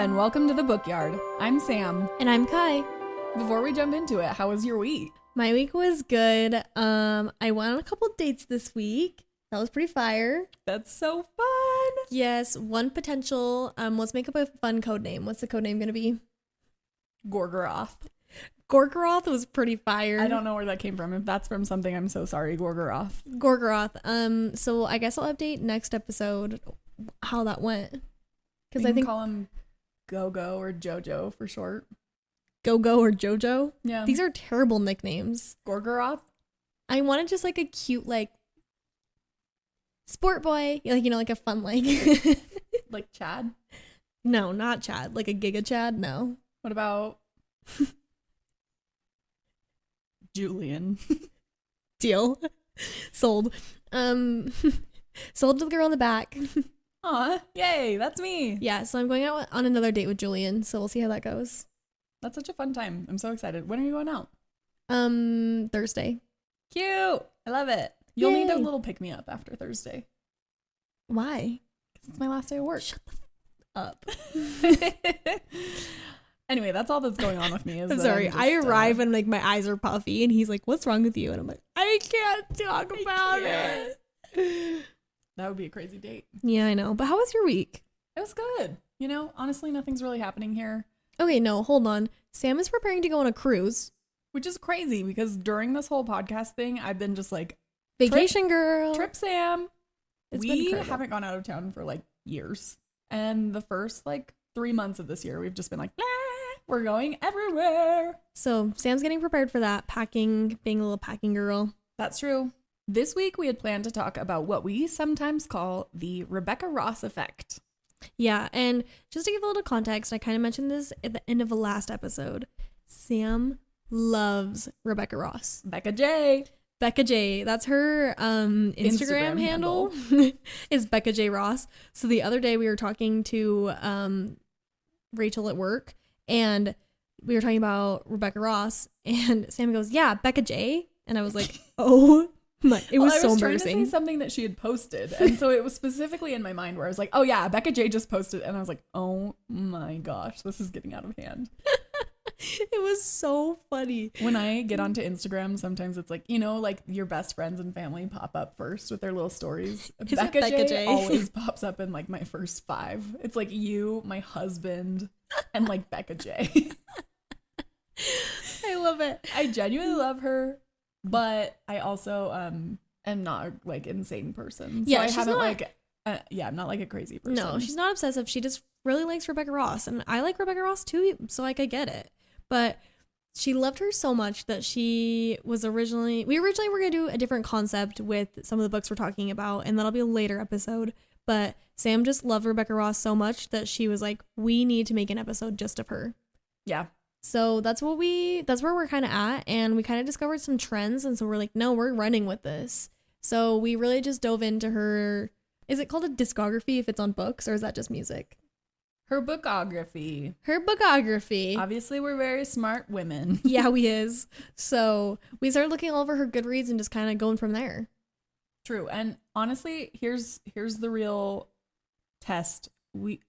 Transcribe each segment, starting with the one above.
and welcome to the Bookyard. I'm Sam. And I'm Kai. Before we jump into it, how was your week? My week was good. I went on a couple dates this week. That was pretty fire. That's so fun. Yes, one potential. Let's make up a fun code name. What's the code name gonna be? Gorgoroth. Gorgoroth was pretty fire. I don't know where that came from. If that's from something, I'm so sorry, Gorgoroth. Gorgoroth. So I guess I'll update next episode how that went. Because I think call him Go-Go or Jojo for short. Go-Go or Jojo? Yeah. These are terrible nicknames. Gorgoroth? I wanted just like a cute, like, sport boy. Like, like a fun, like. Like Chad? No, not Chad. Like a Giga Chad? No. What about Julian? Deal. Sold. Sold to the girl in the back. Aw, yay, that's me. Yeah, so I'm going out on another date with Julian, so we'll see how that goes. That's such a fun time. I'm so excited. When are you going out? Thursday. Cute. I love it. You'll Yay. need a little pick-me-up after Thursday. Why? Because it's my last day of work. Shut the up. Anyway, that's all that's going on with me. I'm sorry. I arrive and like my eyes are puffy and he's like, "What's wrong with you?" And I'm like, "I can't talk about it." That would be a crazy date. Yeah, I know. But how was your week? It was good. Honestly, nothing's really happening here. Okay, no, hold on. Sam is preparing to go on a cruise. Which is crazy because during this whole podcast thing, I've been just like, vacation girl. Trip Sam. It's been We incredible. haven't gone out of town for like years. And the first like 3 months of this year, we've just been like, we're going everywhere. So Sam's getting prepared for that, packing, being a little packing girl. That's true. This week, we had planned to talk about what we sometimes call the Rebecca Ross effect. Yeah, and just to give a little context, I kind of mentioned this at the end of the last episode. Sam loves Rebecca Ross. Becca J. Becca J. That's her Instagram handle is Becca J. Ross. So the other day we were talking to Rachel at work, and we were talking about Rebecca Ross, and Sam goes, "Yeah, Becca J." And I was like, "Oh." It was so embarrassing. I was trying to say something that she had posted, and so it was specifically in my mind where I was like, "Oh yeah, Becca J just posted," and I was like, "Oh my gosh, this is getting out of hand." It was so funny. When I get onto Instagram, sometimes it's like, like your best friends and family pop up first with their little stories. Becca J always pops up in like my first 5. It's like you, my husband, and like Becca J. I love it. I genuinely love her. But I also am not like insane person. So yeah, I she's haven't not, I'm not like a crazy person. No, she's not obsessive. She just really likes Rebecca Ross, and I like Rebecca Ross too, so like I get it. But she loved her so much that we originally were gonna do a different concept with some of the books we're talking about, and that'll be a later episode. But Sam just loved Rebecca Ross so much that she was like, we need to make an episode just of her. Yeah. So that's where we're kind of at, and we kind of discovered some trends, and so we're like, no, we're running with this. So we really just dove into her. Is it called a discography if it's on books, or is that just music? Her bookography. Obviously, we're very smart women. Yeah, we is. So we started looking all over her Goodreads and just kind of going from there. True. And honestly, here's the real test.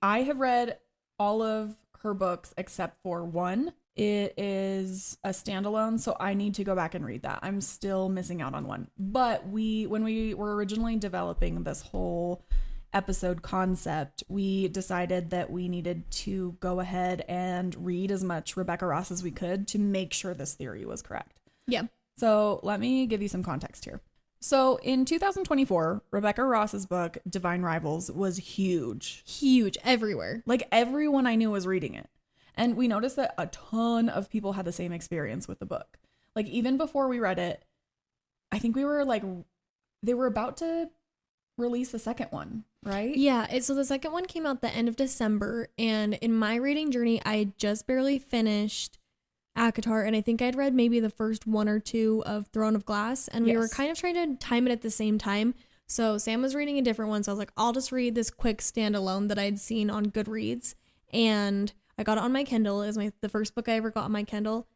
I have read all of her books except for one. It is a standalone, so I need to go back and read that. I'm still missing out on one. But when we were originally developing this whole episode concept, we decided that we needed to go ahead and read as much Rebecca Ross as we could to make sure this theory was correct. Yeah. So let me give you some context here. So in 2024, Rebecca Ross's book, Divine Rivals, was huge. Huge, everywhere. Like everyone I knew was reading it. And we noticed that a ton of people had the same experience with the book. Like even before we read it, I think we were like, they were about to release the second one, right? Yeah, so the second one came out the end of December, and in my reading journey, I just barely finished ACOTAR, and I think I'd read maybe the first 1 or 2 of Throne of Glass, and we were kind of trying to time it at the same time. So Sam was reading a different one, so I was like, I'll just read this quick standalone that I'd seen on Goodreads, and I got it on my Kindle. It was the first book I ever got on my Kindle.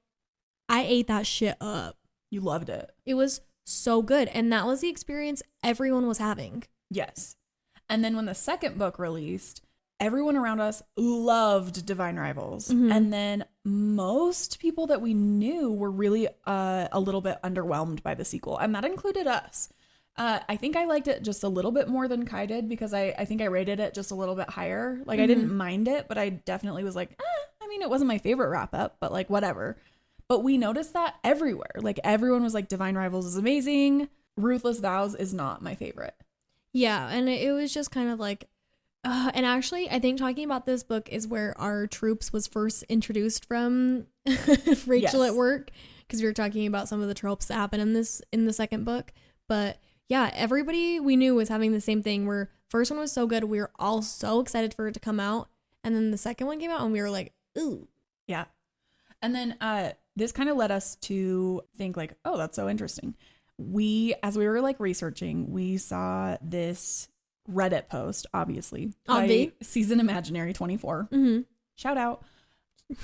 I ate that shit up. You loved it. It was so good, and that was the experience everyone was having. Yes. And then when the second book released, everyone around us loved Divine Rivals. And then most people that we knew were really a little bit underwhelmed by the sequel. And that included us. I think I liked it just a little bit more than Kai did because I think I rated it just a little bit higher. Like I didn't mind it, but I definitely was like, I mean, it wasn't my favorite wrap up, but like whatever. But we noticed that everywhere. Like everyone was like, Divine Rivals is amazing. Ruthless Vows is not my favorite. Yeah, and it was just kind of like, and actually, I think talking about this book is where our troops was first introduced from Rachel at work, because we were talking about some of the tropes that happen in the second book. But yeah, everybody we knew was having the same thing where first one was so good, we were all so excited for it to come out, and then the second one came out and we were like, ooh. Yeah. And then this kind of led us to think like, oh, that's so interesting. As we were like researching, we saw this Reddit post, obviously, by Season Imaginary 24. Shout out.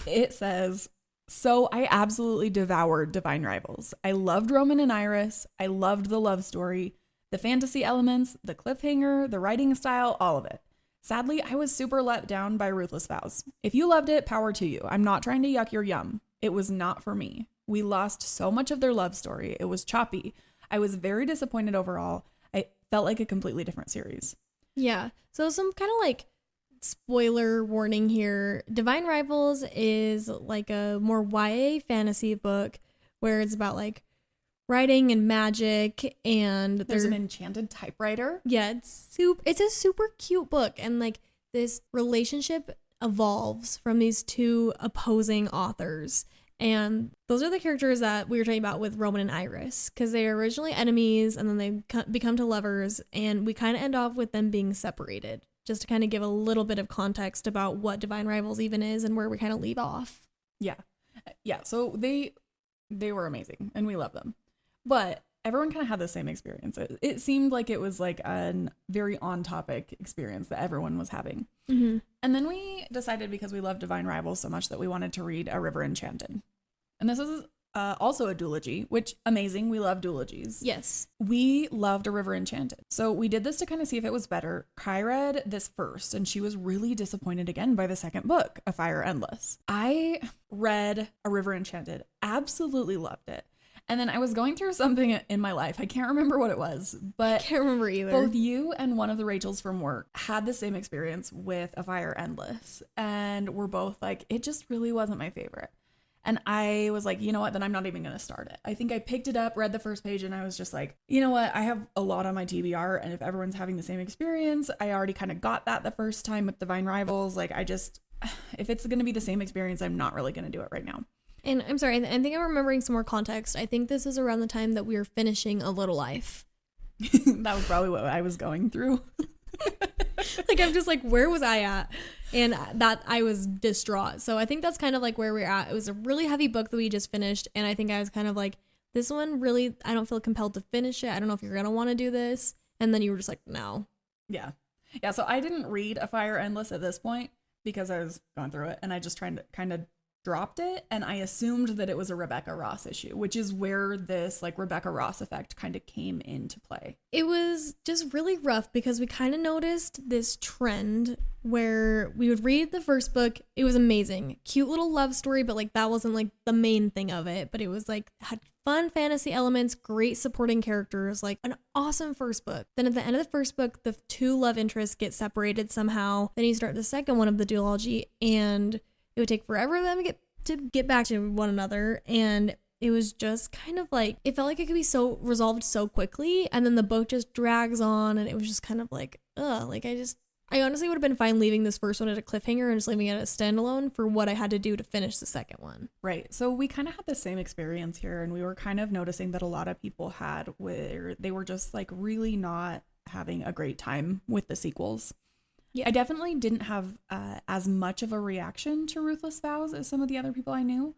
It says, so I absolutely devoured Divine Rivals. I loved Roman and Iris. I loved the love story, the fantasy elements, the cliffhanger, the writing style, all of it. Sadly, I was super let down by Ruthless Vows. If you loved it, power to you. I'm not trying to yuck your yum. It was not for me. We lost so much of their love story. It was choppy. I was very disappointed overall. I felt like a completely different series. Yeah. So some kind of like spoiler warning here. Divine Rivals is like a more YA fantasy book where it's about like writing and magic, and there's an enchanted typewriter. Yeah, it's a super cute book, and like this relationship evolves from these two opposing authors. And those are the characters that we were talking about with Roman and Iris, because they are originally enemies and then they become to lovers, and we kind of end off with them being separated, just to kind of give a little bit of context about what Divine Rivals even is and where we kind of leave off. Yeah. So they were amazing and we love them, but everyone kind of had the same experience. It seemed like it was like a very on topic experience that everyone was having. And then we decided, because we love Divine Rivals so much, that we wanted to read A River Enchanted. And this is also a duology, which amazing. We love duologies. Yes. We loved A River Enchanted. So we did this to kind of see if it was better. Kai read this first and she was really disappointed again by the second book, A Fire Endless. I read A River Enchanted, absolutely loved it. And then I was going through something in my life. I can't remember what it was, but I can't remember either. Both you and one of the Rachels from work had the same experience with A Fire Endless. And we're both like, it just really wasn't my favorite. And I was like, you know what, then I'm not even going to start it. I think I picked it up, read the first page, and I was just like, you know what, I have a lot on my TBR. And if everyone's having the same experience, I already kind of got that the first time with Divine Rivals. Like if it's going to be the same experience, I'm not really going to do it right now. And I'm sorry, I think I'm remembering some more context. I think this is around the time that we were finishing A Little Life. That was probably what I was going through. Like, I'm just like, where was I at? And that I was distraught. So I think that's kind of like where we're at. It was a really heavy book that we just finished. And I think I was kind of like, this one really, I don't feel compelled to finish it. I don't know if you're going to want to do this. And then you were just like, no. Yeah. Yeah. So I didn't read A Fire Endless at this point because I was going through it, and I just kind of dropped it, and I assumed that it was a Rebecca Ross issue, which is where this like Rebecca Ross effect kind of came into play. It was just really rough because we kind of noticed this trend where we would read the first book. It was amazing, cute little love story, but like that wasn't like the main thing of it, but it was like had fun fantasy elements, great supporting characters, like an awesome first book. Then at the end of the first book, the two love interests get separated somehow. Then you start the second one of the duology, and it would take forever for them to get back to one another. And it was just kind of like, it felt like it could be so resolved so quickly. And then the book just drags on, and it was just kind of like, like I honestly would have been fine leaving this first one at a cliffhanger and just leaving it as standalone for what I had to do to finish the second one. Right. So we kind of had the same experience here, and we were kind of noticing that a lot of people had, where they were just like really not having a great time with the sequels. Yeah, I definitely didn't have as much of a reaction to Ruthless Vows as some of the other people I knew.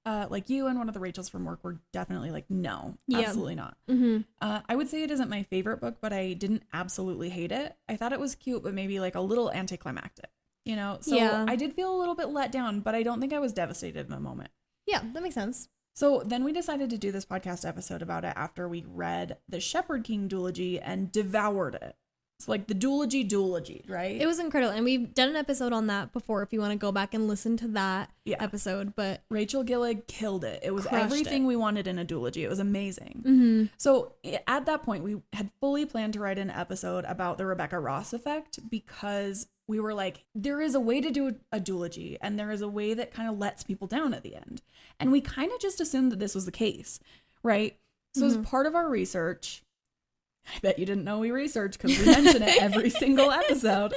Like you and one of the Rachels from work were definitely like, no, absolutely not. I would say it isn't my favorite book, but I didn't absolutely hate it. I thought it was cute, but maybe like a little anticlimactic, you know? So yeah. I did feel a little bit let down, but I don't think I was devastated in the moment. Yeah, that makes sense. So then we decided to do this podcast episode about it after we read the Shepherd King duology and devoured it. It's like the duology, right? It was incredible. And we've done an episode on that before if you want to go back and listen to that episode. But Rachel Gillig killed it. It was everything we wanted in a duology. It was amazing. Mm-hmm. So at that point, we had fully planned to write an episode about the Rebecca Ross effect because we were like, there is a way to do a duology and there is a way that kind of lets people down at the end. And we kind of just assumed that this was the case, right? So as part of our research, I bet you didn't know we researched because we mention it every single episode.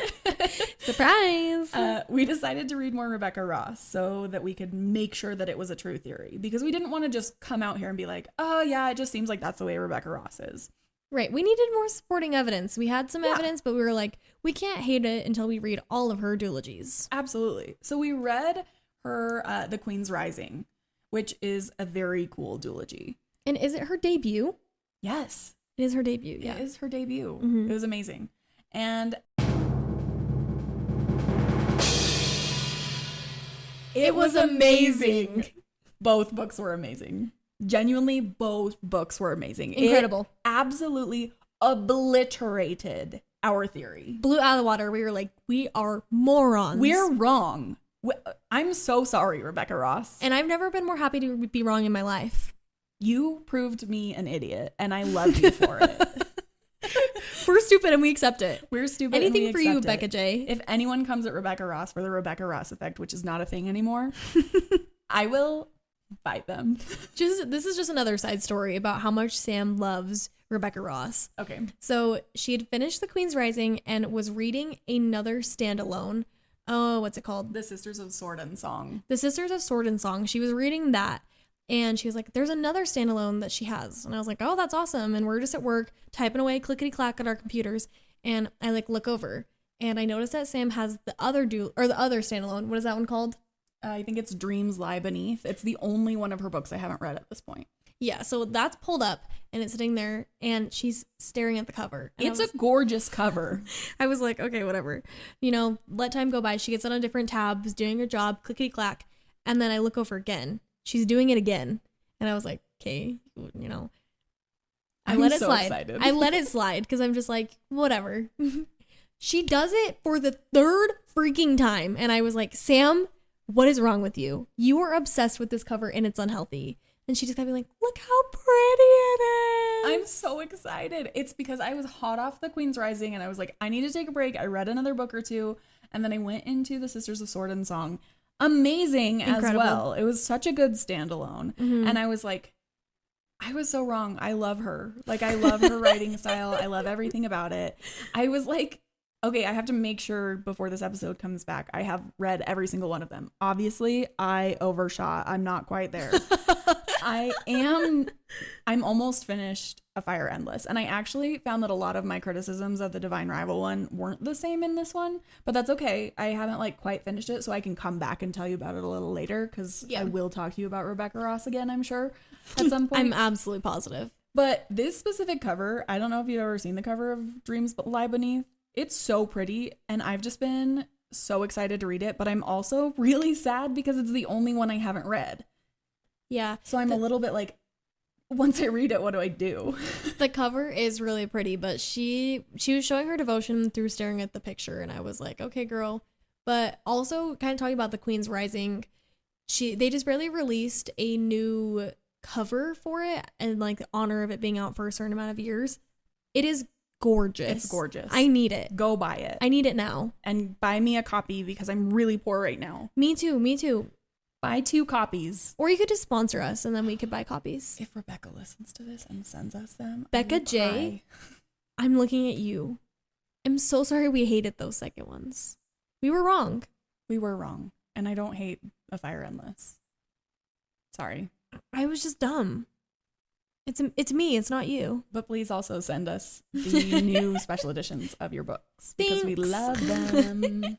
Surprise! We decided to read more Rebecca Ross so that we could make sure that it was a true theory because we didn't want to just come out here and be like, oh yeah, it just seems like that's the way Rebecca Ross is. Right. We needed more supporting evidence. We had some evidence, but we were like, we can't hate it until we read all of her duologies. Absolutely. So we read her The Queen's Rising, which is a very cool duology. And is it her debut? Yes. It is her debut. Yeah. It is her debut. Mm-hmm. It was amazing. And it was amazing. Both books were amazing. Genuinely, both books were amazing. Incredible. It absolutely obliterated our theory. Blew out of the water. We were like, we are morons. We're wrong. I'm so sorry, Rebecca Ross. And I've never been more happy to be wrong in my life. You proved me an idiot, and I love you for it. We're stupid and we accept it. We're stupid. Anything for you, it. Becca J. If anyone comes at Rebecca Ross for the Rebecca Ross effect, which is not a thing anymore, I will fight them. This is just another side story about how much Sam loves Rebecca Ross. Okay. So she had finished The Queen's Rising and was reading another standalone. Oh, what's it called? The Sisters of Sword and Song. The Sisters of Sword and Song. She was reading that. And she was like, there's another standalone that she has. And I was like, oh, that's awesome. And we're just at work typing away clickety-clack at our computers. And I like look over and I noticed that Sam has the other standalone. What is that one called? I think it's Dreams Lie Beneath. It's the only one of her books I haven't read at this point. Yeah, so that's pulled up and it's sitting there and she's staring at the cover. And it's a gorgeous cover. I was like, okay, whatever. You know, let time go by. She gets it on different tabs, doing her job, clickety-clack. And then I look over again. She's doing it again. And I was like, okay, you know. I let it slide. Excited. I let it slide because I'm just like, whatever. She does it for the third freaking time. And I was like, Sam, what is wrong with you? You are obsessed with this cover and it's unhealthy. And she just kept being like, look how pretty it is. I'm so excited. It's because I was hot off The Queen's Rising and I was like, I need to take a break. I read another book or two. And then I went into The Sisters of Sword and Song. Amazing. Incredible. As well. It was such a good standalone. Mm-hmm. And I was like, I was so wrong. I love her. Like, I love her writing style. I love everything about it. I was like, okay, I have to make sure before this episode comes back, I have read every single one of them. Obviously, I overshot. I'm not quite there. I'm almost finished A Fire Endless. And I actually found that a lot of my criticisms of the Divine Rival one weren't the same in this one, but that's okay. I haven't like quite finished it, so I can come back and tell you about it a little later because I will talk to you about Rebecca Ross again, I'm sure, at some point. I'm absolutely positive. But this specific cover, I don't know if you've ever seen the cover of Dreams Lie Beneath. It's so pretty, and I've just been so excited to read it, but I'm also really sad because it's the only one I haven't read. Yeah. So I'm a little bit like, once I read it, what do I do? The cover is really pretty, but she was showing her devotion through staring at the picture, and I was like, okay, girl. But also kind of talking about The Queen's Rising, they just barely released a new cover for it in like the honor of it being out for a certain amount of years. It is gorgeous. It's gorgeous. I need it. Go buy it. I need it now. And buy me a copy because I'm really poor right now. Me too. Buy 2 copies. Or you could just sponsor us and then we could buy copies. If Rebecca listens to this and sends us them. Becca J, I'm looking at you. I'm so sorry we hated those second ones. We were wrong. And I don't hate A Fire Endless. Sorry. I was just dumb. It's me, it's not you. But please also send us the new special editions of your books. Because we love them.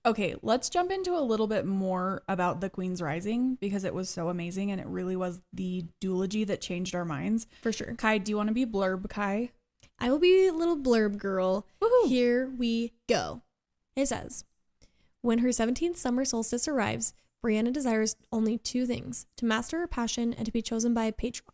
Okay, let's jump into a little bit more about The Queen's Rising because it was so amazing and it really was the duology that changed our minds. For sure. Kai, do you want to be blurb, Kai? I will be a little blurb girl. Woohoo. Here we go. It says, when her 17th summer solstice arrives, Brianna desires only 2 things, to master her passion and to be chosen by a patron.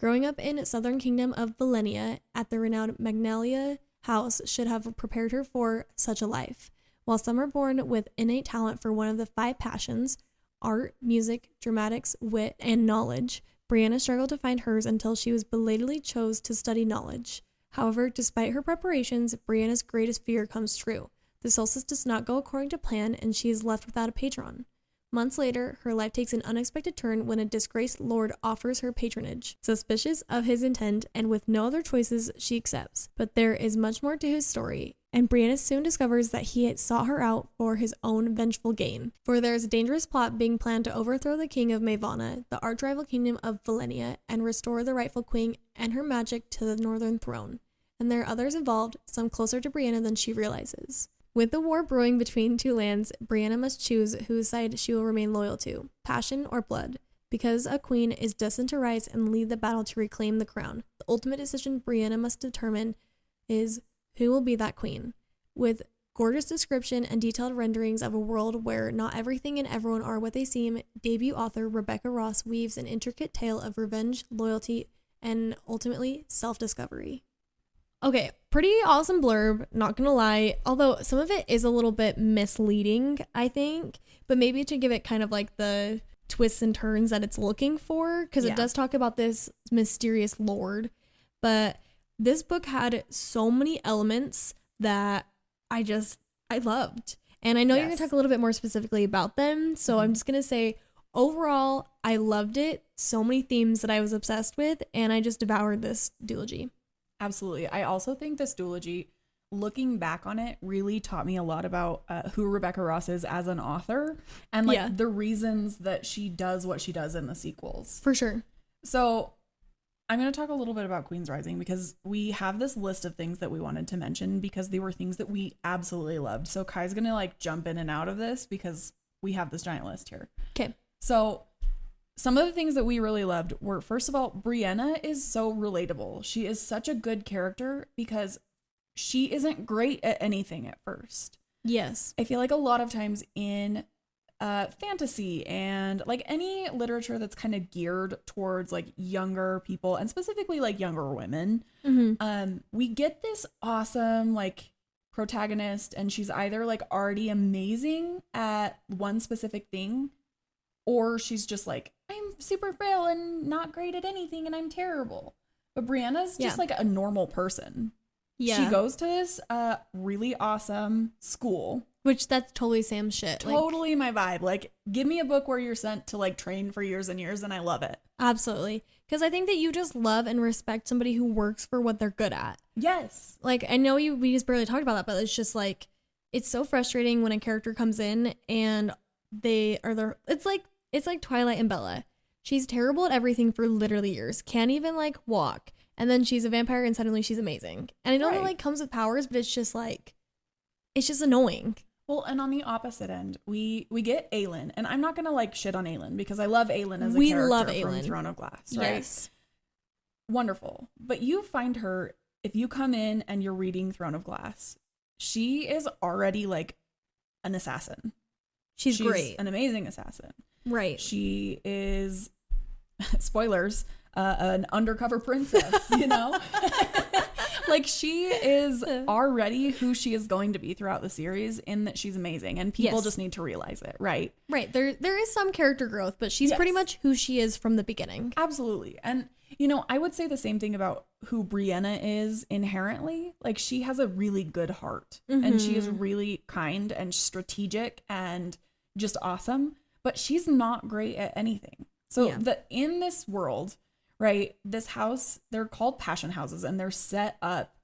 Growing up in southern kingdom of Valenia at the renowned Magnalia house should have prepared her for such a life. While some are born with innate talent for one of the 5 passions, art, music, dramatics, wit, and knowledge, Brianna struggled to find hers until she was belatedly chose to study knowledge. However, despite her preparations, Brianna's greatest fear comes true. The solstice does not go according to plan, and she is left without a patron. Months later, her life takes an unexpected turn when a disgraced lord offers her patronage. Suspicious of his intent and with no other choices, she accepts. But there is much more to his story, and Brianna soon discovers that he had sought her out for his own vengeful gain. For there is a dangerous plot being planned to overthrow the king of Mavana, the arch-rival kingdom of Valenia, and restore the rightful queen and her magic to the northern throne. And there are others involved, some closer to Brianna than she realizes. With the war brewing between 2 lands, Brianna must choose whose side she will remain loyal to, passion or blood. Because a queen is destined to rise and lead the battle to reclaim the crown, the ultimate decision Brianna must determine is who will be that queen. With gorgeous description and detailed renderings of a world where not everything and everyone are what they seem, debut author Rebecca Ross weaves an intricate tale of revenge, loyalty, and ultimately self-discovery. Okay, pretty awesome blurb, not gonna lie, although some of it is a little bit misleading, I think, but maybe to give it kind of like the twists and turns that it's looking for, because it does talk about this mysterious lord, but this book had so many elements that I loved, and I know you're gonna talk a little bit more specifically about them, so I'm just gonna say, overall, I loved it, so many themes that I was obsessed with, and I just devoured this duology. Absolutely. I also think this duology, looking back on it, really taught me a lot about who Rebecca Ross is as an author and like the reasons that she does what she does in the sequels. For sure. So I'm going to talk a little bit about Queen's Rising because we have this list of things that we wanted to mention because they were things that we absolutely loved. So Kai's going to like jump in and out of this because we have this giant list here. Okay. So some of the things that we really loved were, first of all, Brianna is so relatable. She is such a good character because she isn't great at anything at first. Yes. I feel like a lot of times in fantasy and like any literature that's kind of geared towards like younger people and specifically like younger women, we get this awesome like protagonist and she's either like already amazing at one specific thing or she's just like, I'm super frail and not great at anything and I'm terrible. But Brianna's just like a normal person. Yeah. She goes to this really awesome school. Which that's totally Sam's shit. Totally my vibe. Like, give me a book where you're sent to like train for years and years and I love it. Absolutely. Because I think that you just love and respect somebody who works for what they're good at. Yes. Like, I know we just barely talked about that, but it's just like, it's so frustrating when a character comes in and it's like Twilight and Bella. She's terrible at everything for literally years. Can't even like walk. And then she's a vampire and suddenly she's amazing. And I know that like comes with powers, but it's just annoying. Well, and on the opposite end, we get Aelin. And I'm not going to like shit on Aelin because I love Aelin as a character from Throne of Glass, right? Yes. Wonderful. But you find her, if you come in and you're reading Throne of Glass, she is already like an assassin. She's great. An amazing assassin. Right. She is, spoilers, an undercover princess, you know? Like, she is already who she is going to be throughout the series in that she's amazing. And people just need to realize it, right? Right. There is some character growth, but she's pretty much who she is from the beginning. Absolutely. And, you know, I would say the same thing about who Brianna is inherently. Like, she has a really good heart. And she is really kind and strategic and just awesome. But she's not great at anything. So in this world, right, this house, they're called passion houses and they're set up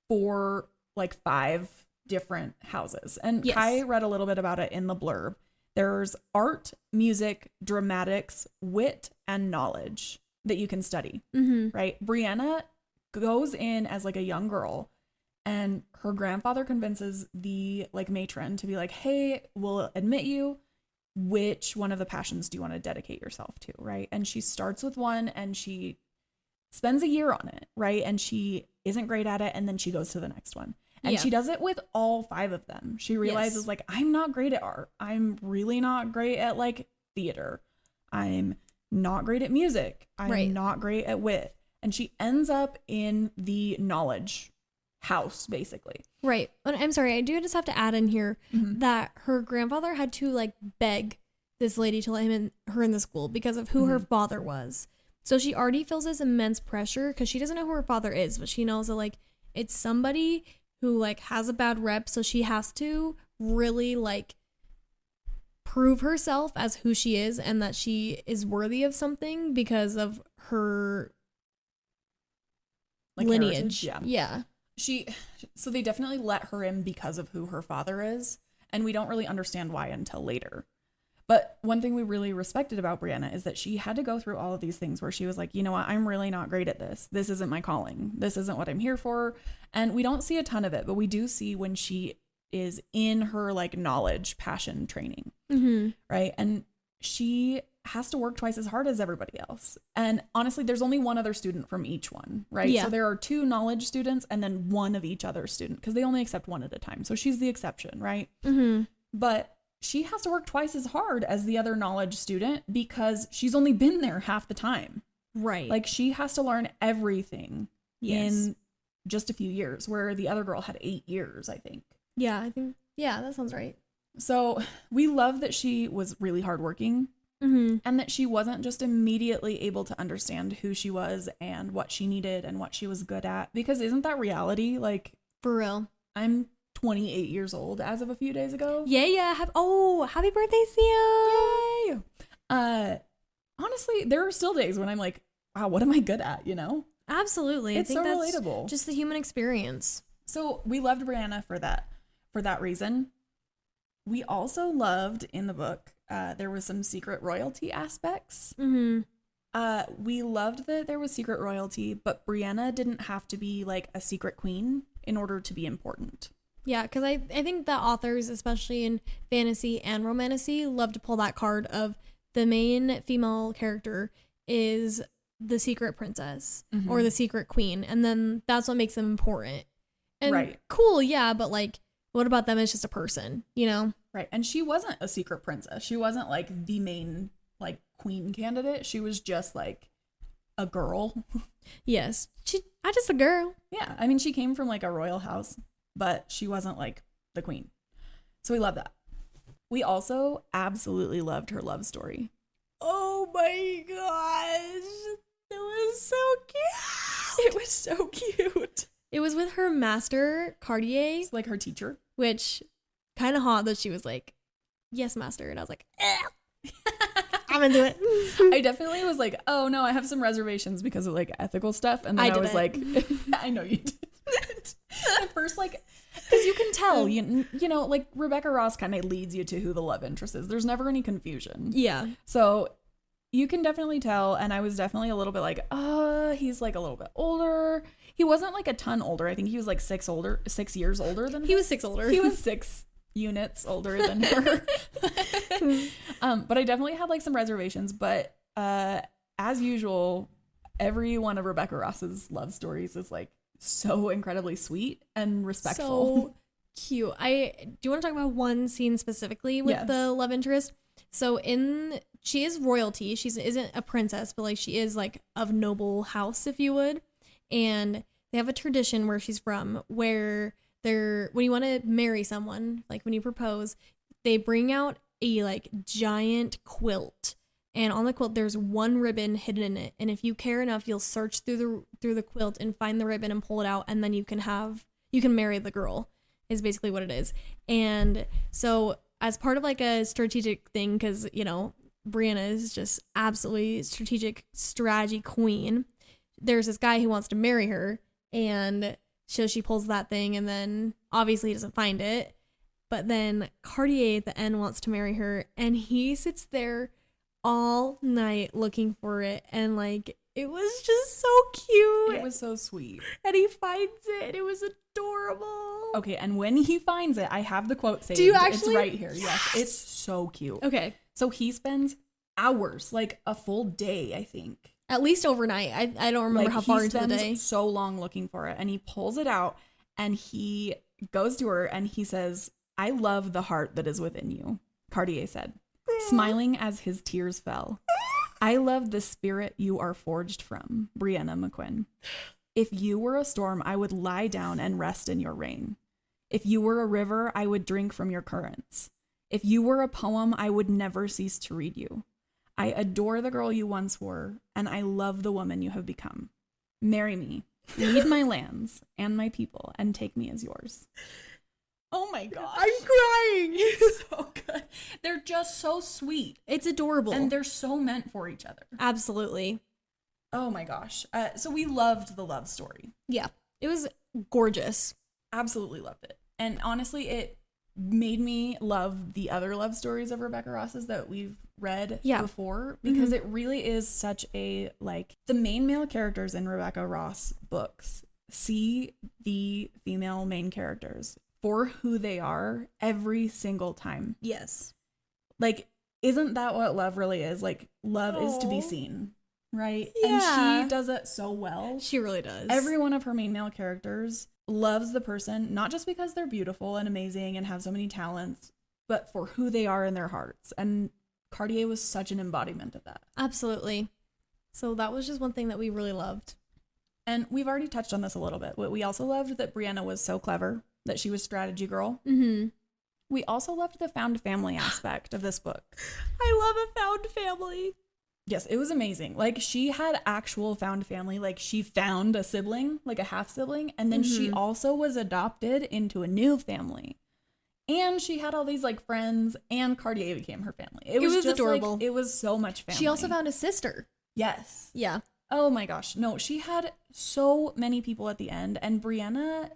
for like 5 different houses. And Kai read a little bit about it in the blurb. There's art, music, dramatics, wit, and knowledge that you can study, right? Brianna goes in as like a young girl and her grandfather convinces the like matron to be like, hey, we'll admit you. Which one of the passions do you want to dedicate yourself to, right? And she starts with one and she spends a year on it, right? And she isn't great at it and then she goes to the next one. And she does it with all 5 of them. She realizes like, I'm not great at art. I'm really not great at like theater. I'm not great at music. I'm not great at wit. And she ends up in the knowledge house, basically. Right. But I'm sorry, I do just have to add in here that her grandfather had to like beg this lady to let her in the school because of who her father was. So she already feels this immense pressure because she doesn't know who her father is, but she knows that like it's somebody who like has a bad rep, so she has to really like prove herself as who she is and that she is worthy of something because of her like lineage. Heritage, Yeah. So they definitely let her in because of who her father is, and we don't really understand why until later. But one thing we really respected about Brianna is that she had to go through all of these things where she was like, you know what, I'm really not great at this. This isn't my calling. This isn't what I'm here for. And we don't see a ton of it, but we do see when she is in her like knowledge, passion training, right? And she has to work twice as hard as everybody else. And honestly, there's only one other student from each one, right? Yeah. So there are 2 knowledge students and then one of each other student because they only accept one at a time. So she's the exception, right? But she has to work twice as hard as the other knowledge student because she's only been there half the time. Right. Like she has to learn everything in just a few years, where the other girl had 8 years, I think. Yeah, I think, yeah, that sounds right. So we love that she was really hardworking and that she wasn't just immediately able to understand who she was and what she needed and what she was good at. Because isn't that reality? Like, for real. I'm 28 years old as of a few days ago. Yeah. Happy birthday, Sam. Yay. Honestly, there are still days when I'm like, wow, what am I good at? You know? Absolutely. It's I think so that's relatable. just the human experience. So we loved Brianna for that reason. We also loved in the book, there was some secret royalty aspects. We loved that there was secret royalty, but Brianna didn't have to be like a secret queen in order to be important. Yeah, because I think that authors, especially in fantasy and romantasy, love to pull that card of the main female character is the secret princess or the secret queen, and then that's what makes them important. And right. Cool, yeah, but like, what about them as just a person, you know? Right. And she wasn't a secret princess. She wasn't like the main like queen candidate. She was just like a girl. Yes. I just a girl. Yeah. I mean, she came from like a royal house, but she wasn't like the queen. So we love that. We also absolutely loved her love story. Oh my gosh. It was so cute. It was so cute. It was with her master, Cartier. It's like her teacher. Which, kind of hot that she was like, yes, master. And I was like, I'm into it. I definitely was like, oh no, I have some reservations because of like ethical stuff. And then I was like, I know you did. At first, like, because you can tell, you know, like Rebecca Ross kind of leads you to who the love interest is. There's never any confusion. Yeah. So you can definitely tell. And I was definitely a little bit like, he's like a little bit older. He wasn't like a ton older. I think he was like 6 years older than her. He was 6 older. He was 6 units older than her. But I definitely had like some reservations. But as usual, every one of Rebecca Ross's love stories is like so incredibly sweet and respectful. So cute. Do you want to talk about one scene specifically with the love interest? So she is royalty. She isn't a princess, but like she is like of noble house, if you would. And they have a tradition where she's from where when you want to marry someone, like when you propose, they bring out a like giant quilt. And on the quilt, there's one ribbon hidden in it. And if you care enough, you'll search through the quilt and find the ribbon and pull it out. And then you can marry the girl, is basically what it is. And so as part of like a strategic thing, because, you know, Brianna is just absolutely strategy queen. There's this guy who wants to marry her. And so she pulls that thing and then obviously he doesn't find it. But then Cartier at the end wants to marry her. And he sits there all night looking for it, and like it was just so cute. It was so sweet. And he finds it. It was adorable. Okay, and when he finds it, I have the quote saved. Do you actually? It's right here. Yes, it's so cute. Okay. So he spends hours, like a full day, I think. At least overnight. I don't remember like, how far into the day. He spends so long looking for it, and he pulls it out, and he goes to her, and he says, "I love the heart that is within you," Cartier said, smiling as his tears fell. "I love the spirit you are forged from," Brianna McQuinn. If you were a storm, I would lie down and rest in your rain. If you were a river, I would drink from your currents. If you were a poem, I would never cease to read you. I adore the girl you once were, and I love the woman you have become. Marry me, lead my lands and my people, and take me as yours. Oh my gosh. I'm crying. It's so good. They're just so sweet. It's adorable. And they're so meant for each other. Absolutely. Oh my gosh. So we loved the love story. Yeah. It was gorgeous. Absolutely loved it. And honestly, it made me love the other love stories of Rebecca Ross's that we've read before, because it really is such a, like, the main male characters in Rebecca Ross books see the female main characters for who they are every single time. Yes. Like, isn't that what love really is? Like, love is to be seen, right? Yeah. And she does it so well. She really does. Every one of her main male characters loves the person, not just because they're beautiful and amazing and have so many talents, but for who they are in their hearts. And Cartier was such an embodiment of that. Absolutely. So that was just one thing that we really loved. And we've already touched on this a little bit. But we also loved that Brianna was so clever, that she was strategy girl. Mm-hmm. We also loved the found family aspect of this book. I love a found family. Yes, it was amazing. Like, she had actual found family. Like, she found a sibling, like a half sibling, and then she also was adopted into a new family. And she had all these, like, friends, and Cartier became her family. It was just adorable. Like, it was so much family. She also found a sister. Yes. Yeah. Oh my gosh. No, she had so many people at the end. And Brianna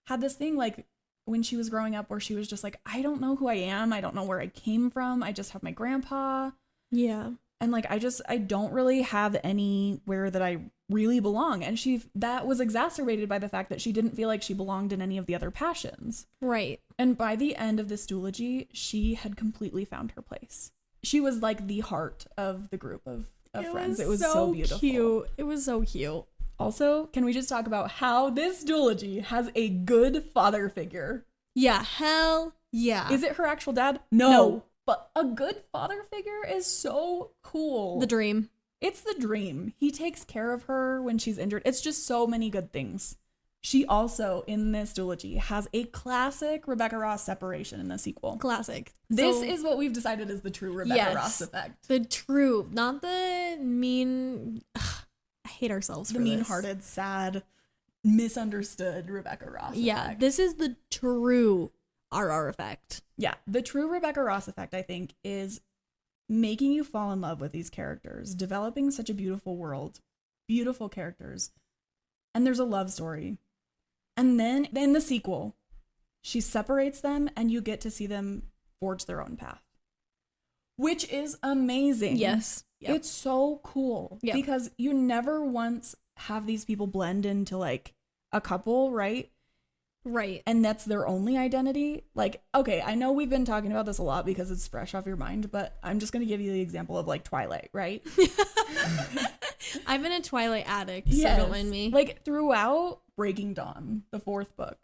had this thing, like, when she was growing up, where she was just like, I don't know who I am. I don't know where I came from. I just have my grandpa. Yeah. And like, I don't really have anywhere that I really belong. And that was exacerbated by the fact that she didn't feel like she belonged in any of the other passions. Right. And by the end of this duology, she had completely found her place. She was like the heart of the group of friends. It was so beautiful. Cute. It was so cute. Also, can we just talk about how this duology has a good father figure? Yeah. Hell yeah. Is it her actual dad? No. But a good father figure is so cool. The dream. It's the dream. He takes care of her when she's injured. It's just so many good things. She also, in this duology, has a classic Rebecca Ross separation in the sequel. Classic. This is what we've decided is the true Rebecca Ross effect. The true, not the mean. I hate ourselves for the this. mean-hearted, sad, misunderstood Rebecca Ross effect. This is the true RR effect. Yeah, the true Rebecca Ross effect, I think, is making you fall in love with these characters, developing such a beautiful world, beautiful characters, and there's a love story. And then in the sequel, she separates them and you get to see them forge their own path, which is amazing. Yes. Yep. It's so cool because you never once have these people blend into like a couple, right? Right. And that's their only identity. Like, okay, I know we've been talking about this a lot because it's fresh off your mind, but I'm just going to give you the example of like Twilight, right? I've been a Twilight addict, so don't mind me. Like throughout Breaking Dawn, the fourth book,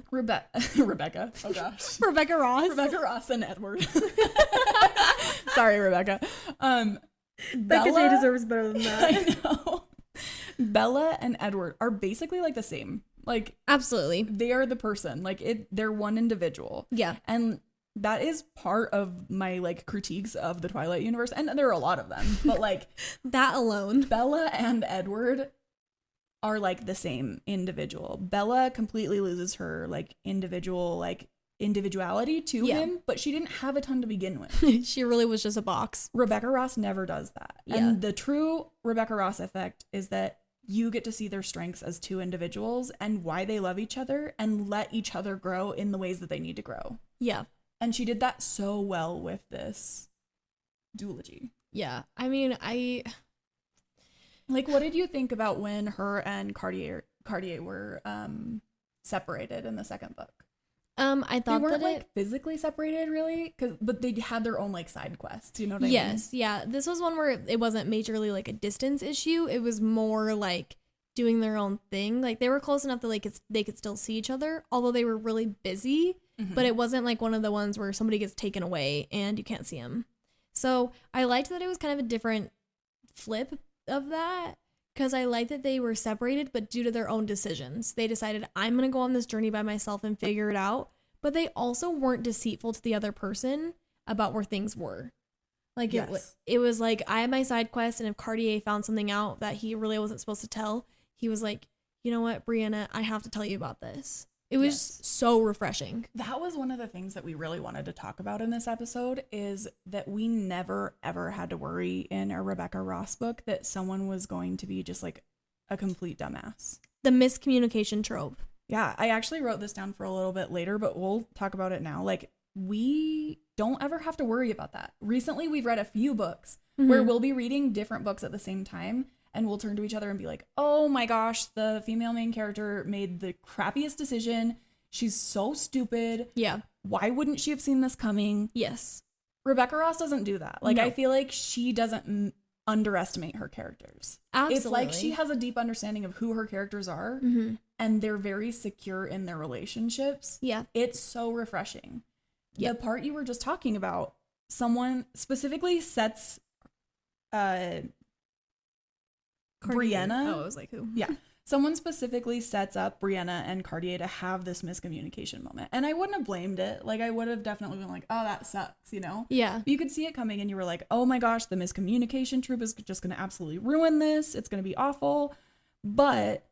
Rebecca, oh gosh. Rebecca Ross and Edward. Sorry, Rebecca. Becca J deserves better than that. I know. Bella and Edward are basically like the same. Like, absolutely, they are the person. Like, they're one individual. Yeah. And that is part of my like critiques of the Twilight universe, and there are a lot of them, but like that alone, Bella and Edward are like the same individual. Bella completely loses her like individuality to him, but she didn't have a ton to begin with. She really was just a box. Rebecca Ross never does that. And the true Rebecca Ross effect is that you get to see their strengths as two individuals and why they love each other and let each other grow in the ways that they need to grow. Yeah. And she did that so well with this duology. Yeah. I mean, like, what did you think about when her and Cartier were separated in the second book? I thought they weren't that like physically separated, really, but they had their own like side quests. You know what I mean? Yes, yeah. This was one where it wasn't majorly like a distance issue. It was more like doing their own thing. Like they were close enough that like they could still see each other, although they were really busy. Mm-hmm. But it wasn't like one of the ones where somebody gets taken away and you can't see them. So I liked that it was kind of a different flip of that, because I like that they were separated, but due to their own decisions. They decided, I'm going to go on this journey by myself and figure it out. But they also weren't deceitful to the other person about where things were. Like, it was like, I had my side quest, and if Cartier found something out that he really wasn't supposed to tell, he was like, you know what, Brianna, I have to tell you about this. It was so refreshing. That was one of the things that we really wanted to talk about in this episode, is that we never, ever had to worry in a Rebecca Ross book that someone was going to be just like a complete dumbass. The miscommunication trope. Yeah, I actually wrote this down for a little bit later, but we'll talk about it now. Like, we don't ever have to worry about that. Recently, we've read a few books where we'll be reading different books at the same time, and we'll turn to each other and be like, oh my gosh, the female main character made the crappiest decision. She's so stupid. Yeah. Why wouldn't she have seen this coming? Yes. Rebecca Ross doesn't do that. Like, I feel like she doesn't underestimate her characters. Absolutely. It's like she has a deep understanding of who her characters are, and they're very secure in their relationships. Yeah. It's so refreshing. The part you were just talking about, someone specifically sets Brianna. Oh, I was like, who? Yeah. Someone specifically sets up Brianna and Cartier to have this miscommunication moment. And I wouldn't have blamed it. Like, I would have definitely been like, oh, that sucks, you know? Yeah. But you could see it coming, and you were like, oh my gosh, the miscommunication troop is just going to absolutely ruin this. It's going to be awful. But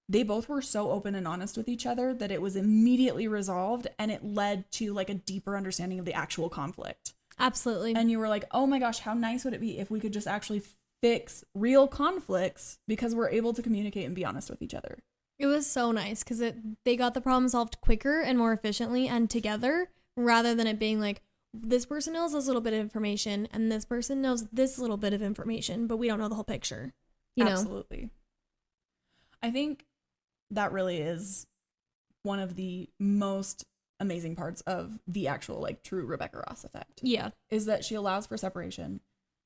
they both were so open and honest with each other that it was immediately resolved, and it led to like a deeper understanding of the actual conflict. Absolutely. And you were like, oh my gosh, how nice would it be if we could just actually fix real conflicts because we're able to communicate and be honest with each other. It was so nice because they got the problem solved quicker and more efficiently and together, rather than it being like, this person knows this little bit of information and this person knows this little bit of information, but we don't know the whole picture. You know? Absolutely. I think that really is one of the most amazing parts of the actual like true Rebecca Ross effect. Yeah. Is that she allows for separation.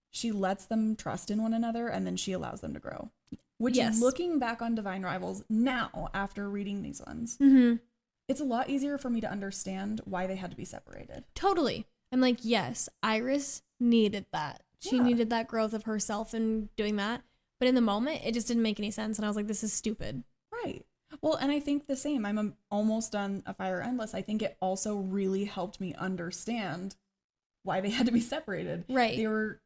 She lets them trust in one another, and then she allows them to grow. Which, looking back on Divine Rivals now, after reading these ones, it's a lot easier for me to understand why they had to be separated. Totally. I'm like, yes, Iris needed that. She needed that growth of herself and doing that. But in the moment, it just didn't make any sense. And I was like, this is stupid. Right. Well, and I think the same. I'm almost done A Fire Endless. I think it also really helped me understand why they had to be separated. Right. They were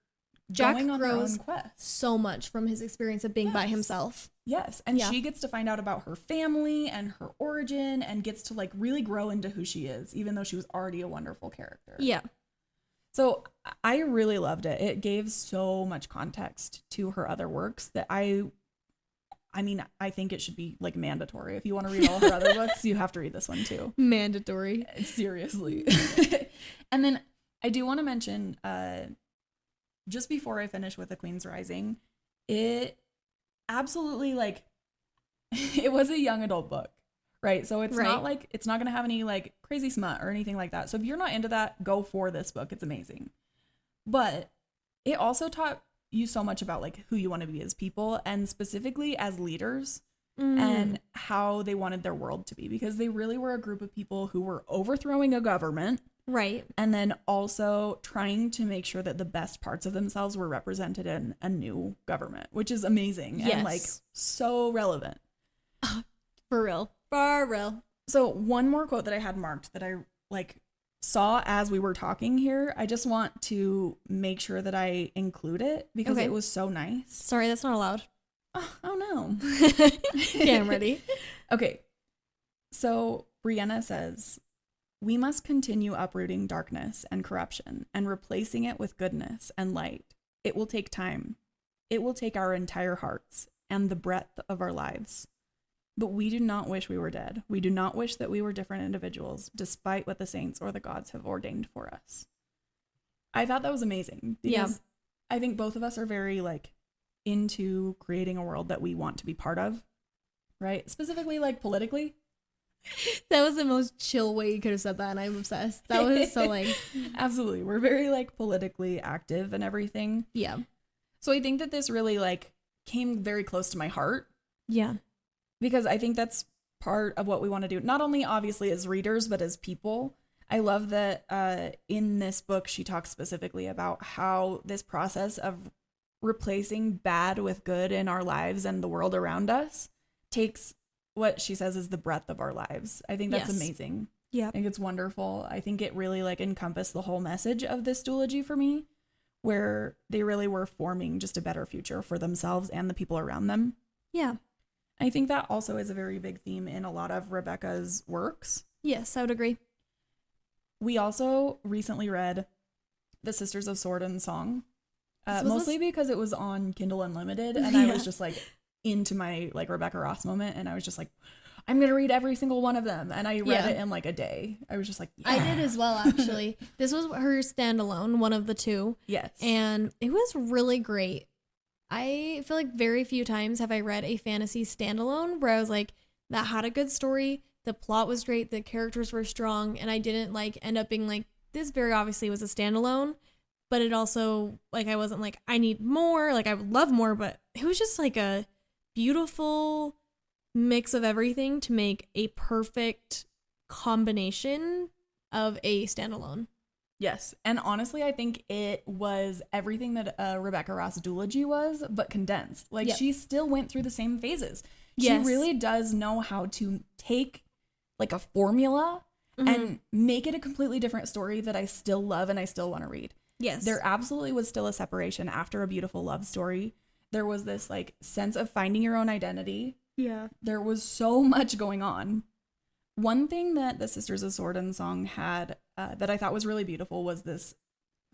Jack going on their grows own quest so much from his experience of being by himself. Yes. And she gets to find out about her family and her origin, and gets to like really grow into who she is, even though she was already a wonderful character. Yeah. So I really loved it. It gave so much context to her other works that I mean, I think it should be like mandatory. If you want to read all her other books, you have to read this one too. Mandatory. Seriously. And then I do want to mention, just before I finish with The Queen's Rising, it absolutely like, it was a young adult book, right? So it's not like, it's not going to have any like crazy smut or anything like that. So if you're not into that, go for this book. It's amazing. But it also taught you so much about like who you want to be as people, and specifically as leaders, and how they wanted their world to be, because they really were a group of people who were overthrowing a government. Right. And then also trying to make sure that the best parts of themselves were represented in a new government, which is amazing and like so relevant. For real. For real. So one more quote that I had marked that I like saw as we were talking here, I just want to make sure that I include it because it was so nice. Sorry, that's not allowed. Oh no. Okay, I'm ready. Okay. So Brianna says, "We must continue uprooting darkness and corruption and replacing it with goodness and light. It will take time. It will take our entire hearts and the breadth of our lives. But we do not wish we were dead. We do not wish that we were different individuals, despite what the saints or the gods have ordained for us." I thought that was amazing because I think both of us are very like into creating a world that we want to be part of, right? Specifically like politically. That was the most chill way you could have said that, and I'm obsessed. That was so like... Absolutely. We're very like politically active and everything. Yeah. So I think that this really like came very close to my heart. Yeah. Because I think that's part of what we want to do. Not only obviously as readers, but as people. I love that in this book, she talks specifically about how this process of replacing bad with good in our lives and the world around us takes what she says is the breadth of our lives. I think that's amazing. Yeah. I think it's wonderful. I think it really like encompassed the whole message of this duology for me, where they really were forming just a better future for themselves and the people around them. Yeah. I think that also is a very big theme in a lot of Rebecca's works. Yes, I would agree. We also recently read The Sisters of Sword and Song, mostly because it was on Kindle Unlimited, and I was just like into my like Rebecca Ross moment, and I was just like, I'm gonna read every single one of them, and I read it in like a day. I was just like, I did as well, actually. This was her standalone, one of the two. Yes, and it was really great. I feel like very few times have I read a fantasy standalone where I was like, that had a good story, the plot was great, the characters were strong, and I didn't like end up being like, this very obviously was a standalone, but it also, like, I wasn't like, I need more, like, I would love more, but it was just like a beautiful mix of everything to make a perfect combination of a standalone. Yes, and honestly, I think it was everything that Rebecca Ross duology was, but condensed. Like, she still went through the same phases. She really does know how to take, like, a formula and make it a completely different story that I still love and I still want to read. Yes. There absolutely was still a separation after a beautiful love story. There was this, like, sense of finding your own identity. Yeah. There was so much going on. One thing that the Sisters of Sword and Song had that I thought was really beautiful was this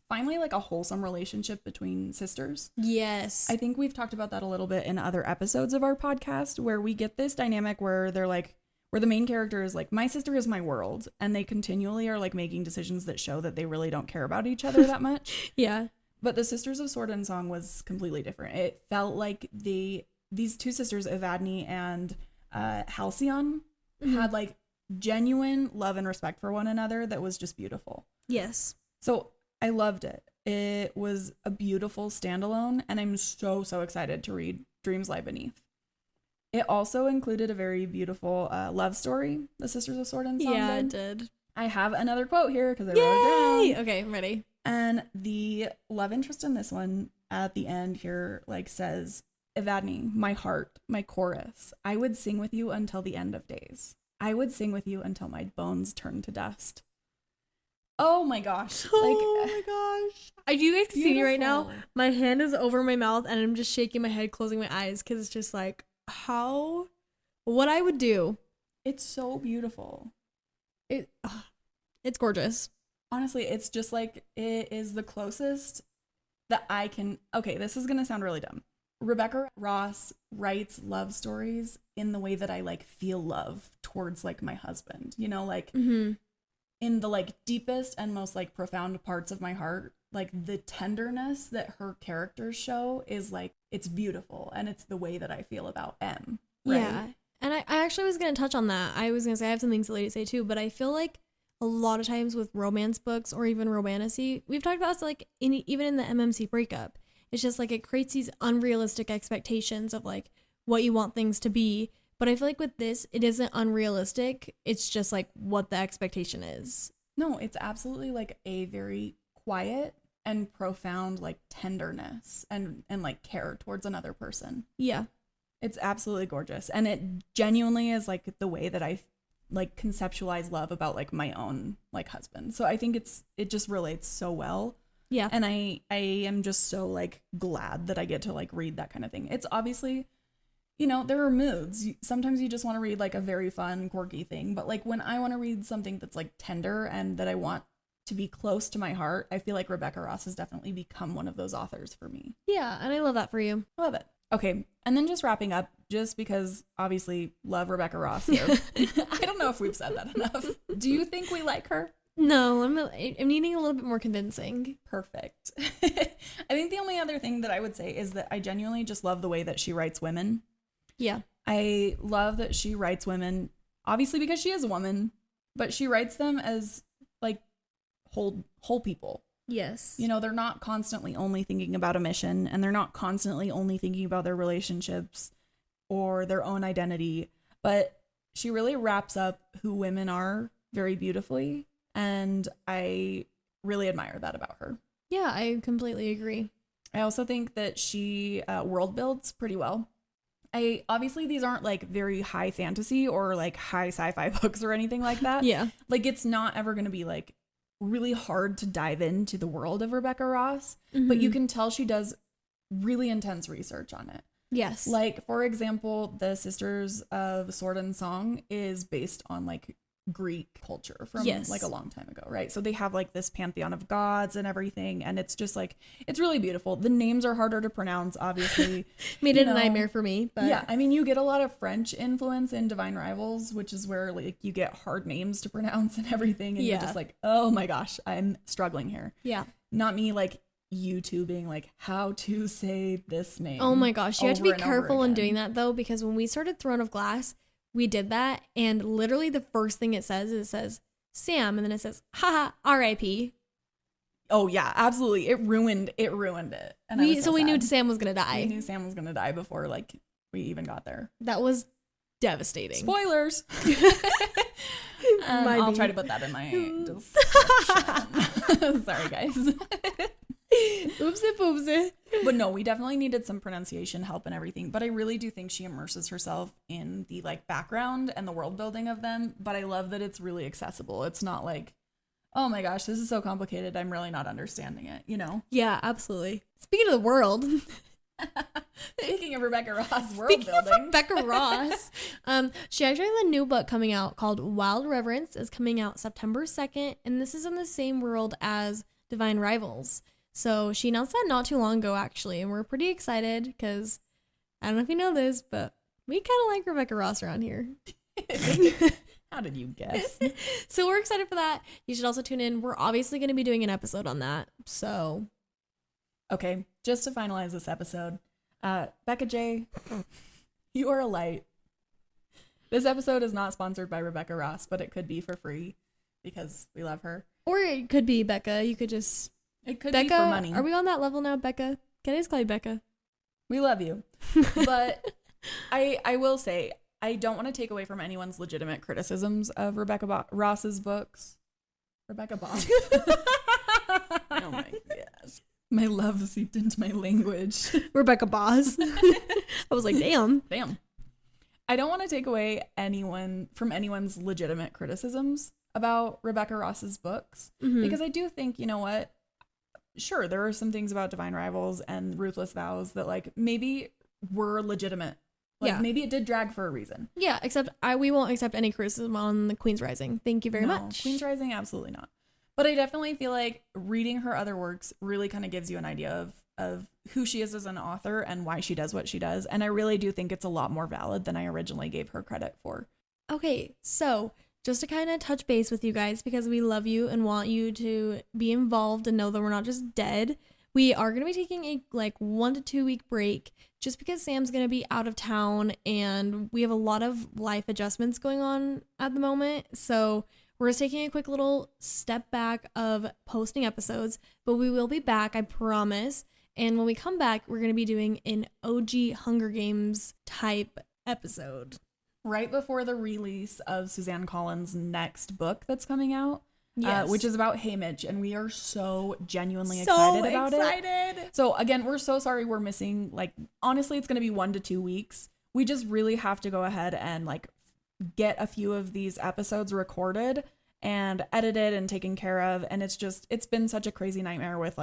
finally like a wholesome relationship between sisters. Yes. I think we've talked about that a little bit in other episodes of our podcast, where we get this dynamic where they're like, where the main character is like, my sister is my world, and they continually are like making decisions that show that they really don't care about each other that much. Yeah. But the Sisters of Sword and Song was completely different. It felt like these two sisters, Evadne and Halcyon, had like genuine love and respect for one another that was just beautiful. Yes. So I loved it. It was a beautiful standalone, and I'm so excited to read Dreams Lie Beneath. It also included a very beautiful love story, The Sisters of Sword and Song. Yeah, it did. I have another quote here because I wrote it down. Okay, I'm ready. And the love interest in this one at the end here like says, Evadne, my heart, my chorus, I would sing with you until the end of days. I would sing with you until my bones turn to dust. Oh my gosh. Oh my gosh. If you guys can see me right now, my hand is over my mouth and I'm just shaking my head, closing my eyes, because it's just like, what I would do. It's so beautiful. It's gorgeous. Honestly, it's just like, it is the closest that I can. Okay, this is going to sound really dumb. Rebecca Ross writes love stories in the way that I like feel love towards like my husband, you know, like in the like deepest and most like profound parts of my heart, like the tenderness that her characters show is like, it's beautiful, and it's the way that I feel about M. Right? Yeah. And I actually was going to touch on that. I was going to say I have something silly to say too, but I feel like a lot of times with romance books or even romantasy, we've talked about like even in the MMC breakup, it's just like it creates these unrealistic expectations of like what you want things to be. But I feel like with this, it isn't unrealistic. It's just like what the expectation is. No, it's absolutely like a very quiet and profound like tenderness and like care towards another person. Yeah. It's absolutely gorgeous. And it genuinely is like the way that I like conceptualize love about like my own like husband. So I think it just relates so well. Yeah. And I am just so like glad that I get to like read that kind of thing. It's obviously, you know, there are moods. Sometimes you just want to read like a very fun, quirky thing. But like when I want to read something that's like tender and that I want to be close to my heart, I feel like Rebecca Ross has definitely become one of those authors for me. Yeah. And I love that for you. I love it. Okay. And then just wrapping up, just because obviously love Rebecca Ross here. I don't know if we've said that enough. Do you think we like her? No, I'm needing a little bit more convincing. Perfect. I think the only other thing that I would say is that I genuinely just love the way that she writes women. Yeah. I love that she writes women, obviously because she is a woman, but she writes them as like whole people. Yes. You know, they're not constantly only thinking about a mission, and they're not constantly only thinking about their relationships or their own identity, but she really wraps up who women are very beautifully. And I really admire that about her. Yeah, I completely agree. I also think that she world builds pretty well. Obviously these aren't like very high fantasy or like high sci-fi books or anything like that. Yeah. Like it's not ever going to be like really hard to dive into the world of Rebecca Ross, but you can tell she does really intense research on it. Yes. Like, for example, the Sisters of Sword and Song is based on like Greek culture from like a long time ago, right? So they have like this pantheon of gods and everything, and it's just like, it's really beautiful. The names are harder to pronounce, obviously. Made it a nightmare for me, but yeah, I mean, you get a lot of French influence in Divine Rivals, which is where like you get hard names to pronounce and everything, and you're just like, oh my gosh, I'm struggling here. Yeah. Not me like YouTubing like how to say this name. Oh my gosh, you have to be careful in doing that though, because when we started Throne of Glass, we did that, and literally the first thing it says Sam, and then it says haha R.I.P. Oh yeah, absolutely. It ruined it. And we knew Sam was gonna die. We knew Sam was gonna die before like we even got there. That was devastating. Spoilers. I'll try to put that in my description. Sorry guys. Oopsie poopsie. But no, we definitely needed some pronunciation help and everything. But I really do think she immerses herself in the like background and the world building of them. But I love that it's really accessible. It's not like, oh my gosh, this is so complicated, I'm really not understanding it, you know? Yeah, absolutely. Speaking of the world. Speaking of Rebecca Ross world building. Rebecca Ross. She actually has a new book coming out called Wild Reverence. It's coming out September 2nd. And this is in the same world as Divine Rivals. So she announced that not too long ago, actually, and we're pretty excited because I don't know if you know this, but we kind of like Rebecca Ross around here. How did you guess? So we're excited for that. You should also tune in. We're obviously going to be doing an episode on that. So, okay, just to finalize this episode, Becca J, you are a light. This episode is not sponsored by Rebecca Ross, but it could be for free because we love her. Or it could be Becca. You could just... It could Becca, be for money. Are we on that level now, Becca? Can I just call you Becca? We love you. But I will say, I don't want to take away from anyone's legitimate criticisms of Rebecca Ross's books. Rebecca Boss. Oh my gosh. My love seeped into my language. Rebecca Boss. I was like, damn. I don't want to take away from anyone's legitimate criticisms about Rebecca Ross's books. Because I do think, you know what? Sure, there are some things about Divine Rivals and Ruthless Vows that like maybe were legitimate. Like maybe it did drag for a reason. Yeah, except we won't accept any criticism on the Queen's Rising. Thank you very much. Queen's Rising, absolutely not. But I definitely feel like reading her other works really kind of gives you an idea of who she is as an author and why she does what she does. And I really do think it's a lot more valid than I originally gave her credit for. Okay, so just to kind of touch base with you guys, because we love you and want you to be involved and know that we're not just dead. We are going to be taking a 1 to 2 week break just because Sam's going to be out of town and we have a lot of life adjustments going on at the moment. So we're just taking a quick little step back of posting episodes, but we will be back, I promise. And when we come back, we're going to be doing an OG Hunger Games type episode. Right before the release of Suzanne Collins' next book that's coming out, which is about Haymitch, and we are so genuinely excited about it. So again, we're so sorry we're missing, honestly, it's going to be 1 to 2 weeks. We just really have to go ahead and get a few of these episodes recorded and edited and taken care of. And it's been such a crazy nightmare with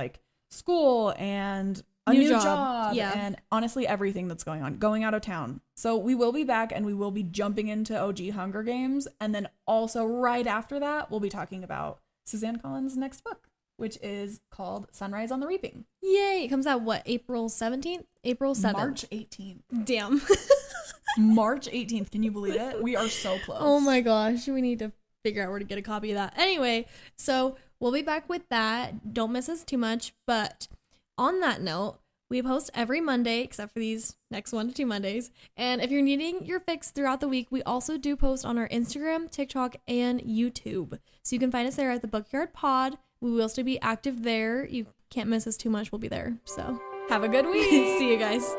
school and a new job and honestly everything that's going out of town. So we will be back and we will be jumping into OG Hunger Games, and then also right after that we'll be talking about Suzanne Collins' next book, which is called Sunrise on the Reaping. Yay! It comes out April 17th? April 7th. March 18th. Damn. March 18th. Can you believe it? We are so close. Oh my gosh. We need to figure out where to get a copy of that. Anyway, so we'll be back with that. Don't miss us too much, but on that note, we post every Monday except for these next 1 to 2 Mondays. And if you're needing your fix throughout the week, we also do post on our Instagram, TikTok, and YouTube. So you can find us there at the Bookyard Pod. We will still be active there. You can't miss us too much. We'll be there. So have a good week. See you guys.